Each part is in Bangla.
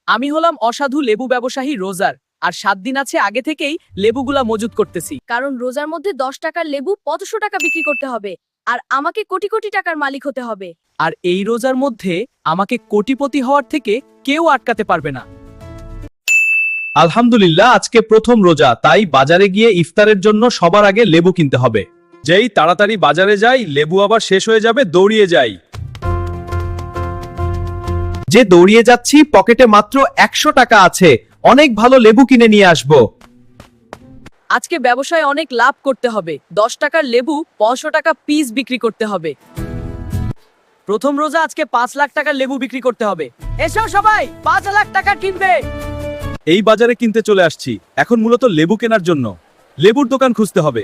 আমি হলাম অসাধু লেবু ব্যবসায়ী রোজার, আর 7 দিন আছে আগে থেকেই লেবুগুলা মজুত করতেছি। কারণ রোজার মধ্যে 10 টাকার লেবু 500 টাকা বিক্রি করতে হবে, আর আমাকে কোটি কোটি টাকার মালিক হতে হবে। আর এই রোজার মধ্যে আমাকে কোটিপতি হওয়ার থেকে কেউ আটকাতে পারবে না। আলহামদুলিল্লাহ, আজকে প্রথম রোজা, তাই বাজারে গিয়ে ইফতারের জন্য সবার আগে লেবু কিনতে হবে। যেই তাড়াতাড়ি বাজারে যাই, লেবু আবার শেষ হয়ে যাবে, দৌড়িয়ে যাই। যে দৌড়িয়ে যাচ্ছি, পকেটে মাত্র 100 টাকা আছে, অনেক ভালো লেবু কিনে নিয়ে আসবো। আজকে ব্যবসায় অনেক লাভ করতে হবে। 10 টাকার লেবু 500 টাকা পিস বিক্রি করতে হবে। প্রথম রোজা, আজকে 5 লাখ টাকার লেবু বিক্রি করতে হবে। এসো সবাই, 5 লাখ টাকা কিনবে। এই বাজারে কিনতে চলে আসছি, এখন মূলত লেবু কেনার জন্য। লেবুর দোকান খুঁজতে হবে।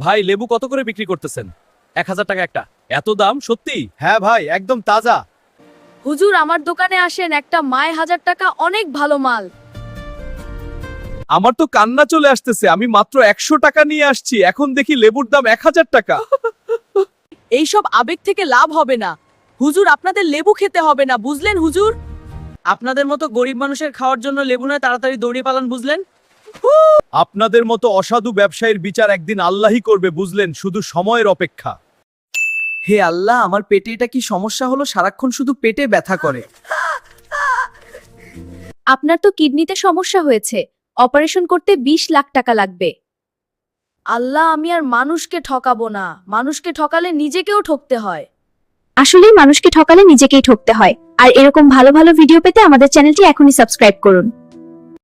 ভাই, লেবু কত করে বিক্রি করতেছেন? 1000 টাকা একটা। এত দাম সত্যি? হ্যাঁ ভাই, একদম তাজা। হুজুর, আমার দোকানে আসেন, একটা মায় 1000 টাকা, অনেক ভালো মাল। আমার তো কান্না চলে আসতেছে, আমি মাত্র 100 টাকা নিয়ে আসছি, এখন দেখি লেবুর দাম 1000 টাকা। এইসব আবেগ থেকে লাভ হবে না হুজুর, আপনাদের লেবু খেতে হবে না, বুঝলেন হুজুর? আপনাদের মতো গরিব মানুষের খাওয়ার জন্য লেবু নয়, তাড়াতাড়ি দৌড়িয়ে পালান, বুঝলেন? আপনাদের মতো অসাধু ব্যবসায়ীর বিচার একদিন আল্লাহই করবে, বুঝলেন? শুধু সময়ের অপেক্ষা। হে আল্লাহ, আমার পেটে এটা কি সমস্যা হলো? সারাক্ষণ শুধু পেটে ব্যথা করে। আপনার তো কিডনিতে সমস্যা হয়েছে, অপারেশন করতে 20 লাখ টাকা লাগবে। আল্লাহ, আমি আর মানুষকে ঠকাবো না। মানুষকে ঠকালে নিজেকেও ঠকতে হয়। আসলেই মানুষকে ঠকালে নিজেকেই ঠকতে হয়। আর এরকম ভালো ভালো ভিডিও পেতে আমাদের চ্যানেলটি এখনই সাবস্ক্রাইব করুন।